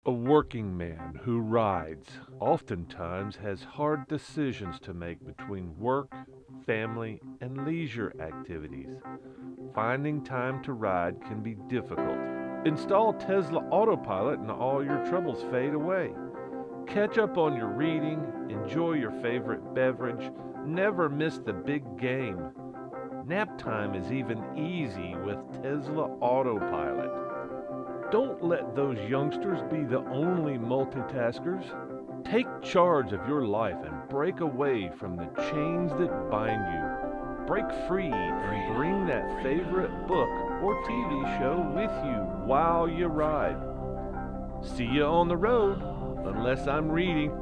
A working man who rides oftentimes has hard decisions to make between work, family, and leisure activities. Finding time to ride can be difficult. Install Tesla Autopilot and all your troubles fade away. Catch up on your reading, enjoy your favorite beverage, never miss the big game. Nap time is even easy with Tesla Autopilot. Don't let those youngsters be the only multitaskers. Take charge of your life and break away from the chains that bind you. Break free and bring that favorite book or TV show with you while you ride. See you on the road, unless I'm reading.